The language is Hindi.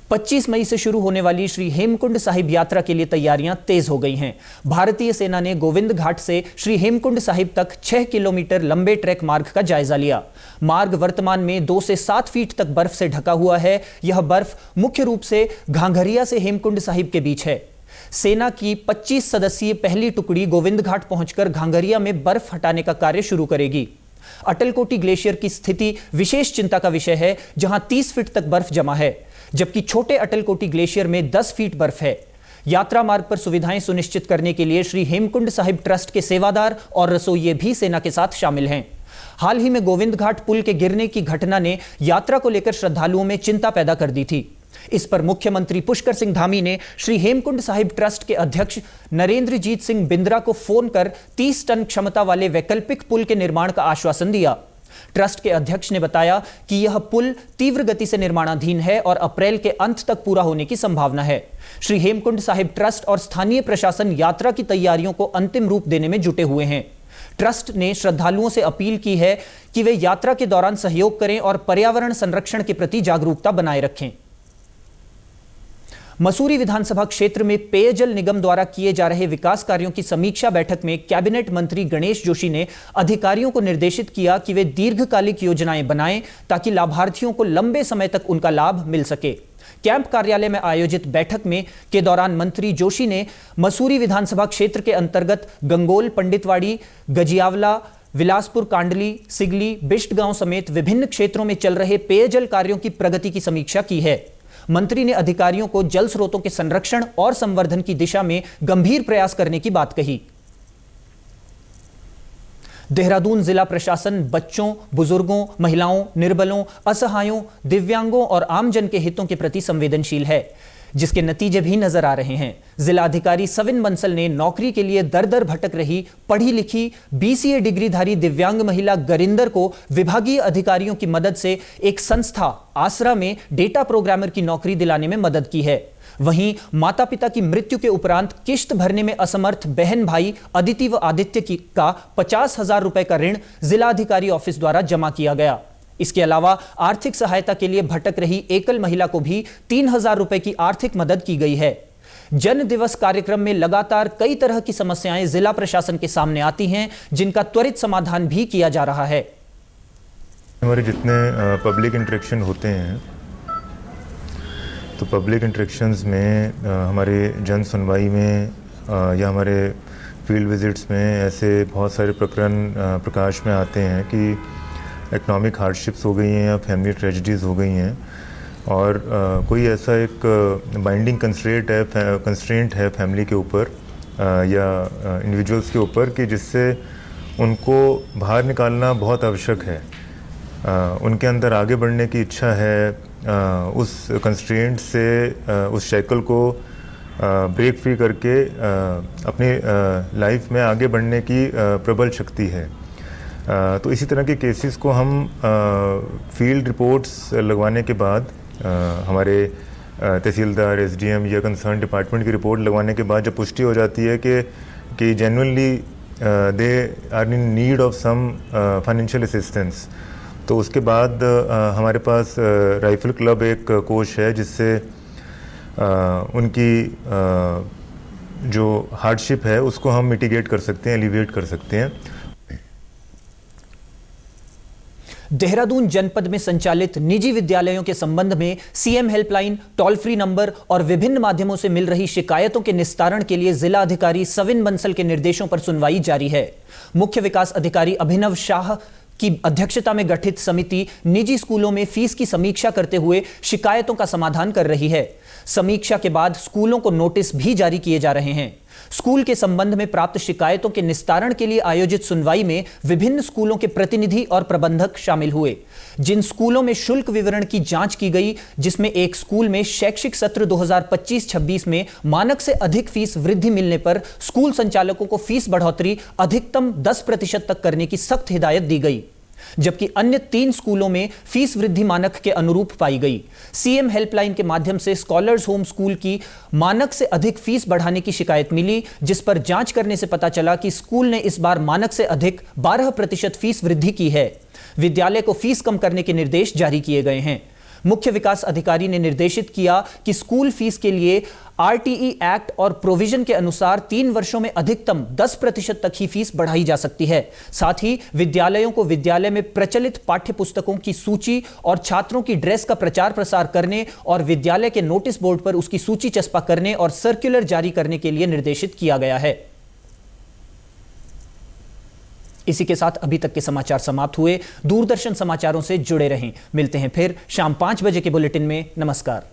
25 मई से शुरू होने वाली श्री हेमकुंड साहिब यात्रा के लिए तैयारियां तेज हो गई हैं। भारतीय सेना ने गोविंद घाट से श्री हेमकुंड साहिब तक 6 किलोमीटर लंबे ट्रैक मार्ग का जायजा लिया। मार्ग वर्तमान में 2 से 7 फीट तक बर्फ से ढका हुआ है। यह बर्फ मुख्य रूप से घांघरिया से हेमकुंड साहिब के बीच है। सेना की 25 सदस्यीय पहली टुकड़ी गोविंद घाट पहुंचकर घांघरिया में बर्फ हटाने का कार्य शुरू करेगी। अटलकोटी ग्लेशियर की स्थिति विशेष चिंता का विषय है, जहां 30 फीट तक बर्फ जमा है, जबकि छोटे अटलकोटी ग्लेशियर में 10 फीट बर्फ है। यात्रा मार्ग पर सुविधाएं सुनिश्चित करने के लिए श्री हेमकुंड साहिब ट्रस्ट के सेवादार और रसोइये भी सेना के साथ शामिल हैं। हाल ही में गोविंद घाट पुल के गिरने की घटना ने यात्रा को लेकर श्रद्धालुओं में चिंता पैदा कर दी थी। इस पर मुख्यमंत्री पुष्कर सिंह धामी ने श्री हेमकुंड साहिब ट्रस्ट के अध्यक्ष नरेंद्रजीत सिंह बिंद्रा को फोन कर 30 टन क्षमता वाले वैकल्पिक पुल के निर्माण का आश्वासन दिया। ट्रस्ट के अध्यक्ष ने बताया कि यह पुल तीव्र गति से निर्माणाधीन है और अप्रैल के अंत तक पूरा होने की संभावना है। श्री हेमकुंड साहिब ट्रस्ट और स्थानीय प्रशासन यात्रा की तैयारियों को अंतिम रूप देने में जुटे हुए हैं। ट्रस्ट ने श्रद्धालुओं से अपील की है कि वे यात्रा के दौरान सहयोग करें और पर्यावरण संरक्षण के प्रति जागरूकता बनाए रखें। मसूरी विधानसभा क्षेत्र में पेयजल निगम द्वारा किए जा रहे विकास कार्यों की समीक्षा बैठक में कैबिनेट मंत्री गणेश जोशी ने अधिकारियों को निर्देशित किया कि वे दीर्घकालिक योजनाएं बनाएं ताकि लाभार्थियों को लंबे समय तक उनका लाभ मिल सके। कैंप कार्यालय में आयोजित बैठक में के दौरान मंत्री जोशी ने मसूरी विधानसभा क्षेत्र के अंतर्गत गंगोल, पंडितवाड़ी, गजियावला, विलासपुर, कांडली, सिगली, बिष्ट गांव समेत विभिन्न क्षेत्रों में चल रहे पेयजल कार्यों की प्रगति की समीक्षा की है। मंत्री ने अधिकारियों को जल स्रोतों के संरक्षण और संवर्धन की दिशा में गंभीर प्रयास करने की बात कही। देहरादून जिला प्रशासन बच्चों, बुजुर्गों, महिलाओं, निर्बलों, असहायों, दिव्यांगों और आमजन के हितों के प्रति संवेदनशील है, जिसके नतीजे भी नजर आ रहे हैं। जिलाधिकारी सविन बंसल ने नौकरी के लिए दर दर भटक रही पढ़ी लिखी BCA डिग्रीधारी दिव्यांग महिला गरिंदर को विभागीय अधिकारियों की मदद से एक संस्था आसरा में डेटा प्रोग्रामर की नौकरी दिलाने में मदद की है। वहीं माता पिता की मृत्यु के उपरांत किश्त भरने में असमर्थ बहन भाई अदिति व आदित्य का 50,000 रुपए का ऋण जिलाधिकारी ऑफिस द्वारा जमा किया गया। इसके अलावा आर्थिक सहायता के लिए भटक रही एकल महिला को भी 3,000 रुपए की आर्थिक मदद की गई है। जन दिवस कार्यक्रम में लगातार कई तरह की समस्याएं जिला प्रशासन के सामने आती हैं, जिनका त्वरित समाधान भी किया जा रहा है। हमारे जितने पब्लिक इंटरेक्शन होते हैं, तो पब्लिक इंटरेक्शंस में हमारे जन सुनवाई में या हमारे फील्ड विजिट्स में ऐसे बहुत सारे प्रकरण प्रकाश में आते हैं कि इकोनॉमिक हार्डशिप्स हो गई हैं या फैमिली ट्रेजेडीज़ हो गई हैं, और कोई ऐसा एक बाइंडिंग कंस्ट्रेंट है फैमिली के ऊपर या इंडिविजुअल्स के ऊपर कि जिससे उनको बाहर निकालना बहुत आवश्यक है। उनके अंदर आगे बढ़ने की इच्छा है, उस कंस्ट्रेंट से उस शैकल को ब्रेक फ्री करके अपनी लाइफ में आगे बढ़ने की प्रबल शक्ति है। तो इसी तरह के केसेस को हम फील्ड रिपोर्ट्स लगवाने के बाद हमारे तहसीलदार, SDM या कंसर्न डिपार्टमेंट की रिपोर्ट लगवाने के बाद जब पुष्टि हो जाती है कि genuinely they are in need of some financial assistance, तो उसके बाद हमारे पास राइफल क्लब एक कोष है जिससे उनकी जो हार्डशिप है उसको हम मिटिगेट कर सकते हैं, एलिविएट कर सकते हैं। देहरादून जनपद में संचालित निजी विद्यालयों के संबंध में CM helpline, toll free number और विभिन्न माध्यमों से मिल रही शिकायतों के निस्तारण के लिए जिला अधिकारी सविन बंसल के निर्देशों पर सुनवाई जारी है। मुख्य विकास अधिकारी अभिनव शाह की अध्यक्षता में गठित समिति निजी स्कूलों में फीस की समीक्षा करते हुए शिकायतों का समाधान कर रही है। समीक्षा के बाद स्कूलों को नोटिस भी जारी किए जा रहे हैं। स्कूल के संबंध में प्राप्त शिकायतों के निस्तारण के लिए आयोजित सुनवाई में विभिन्न स्कूलों के प्रतिनिधि और प्रबंधक शामिल हुए। जिन स्कूलों में शुल्क विवरण की जांच की गई, जिसमें एक स्कूल में शैक्षिक सत्र 2025-26 में मानक से अधिक फीस वृद्धि मिलने पर स्कूल संचालकों को फीस बढ़ोतरी अधिकतम 10% तक करने की सख्त हिदायत दी गई, जबकि अन्य 3 स्कूलों में फीस वृद्धि मानक के अनुरूप पाई गई। CM हेल्पलाइन के माध्यम से स्कॉलर्स होम स्कूल की मानक से अधिक फीस बढ़ाने की शिकायत मिली, जिस पर जांच करने से पता चला कि स्कूल ने इस बार मानक से अधिक 12% फीस वृद्धि की है। विद्यालय को फीस कम करने के निर्देश जारी किए गए हैं। मुख्य विकास अधिकारी ने निर्देशित किया कि स्कूल फीस के लिए आरटीई एक्ट और प्रोविजन के अनुसार 3 वर्षों में अधिकतम 10% तक ही फीस बढ़ाई जा सकती है। साथ ही विद्यालयों को विद्यालय में प्रचलित पाठ्य पुस्तकों की सूची और छात्रों की ड्रेस का प्रचार प्रसार करने और विद्यालय के नोटिस बोर्ड पर उसकी सूची चस्पा करने और सर्कुलर जारी करने के लिए निर्देशित किया गया है। इसी के साथ अभी तक के समाचार समाप्त हुए। दूरदर्शन समाचारों से जुड़े रहें। मिलते हैं फिर शाम 5 बजे के बुलेटिन में। नमस्कार।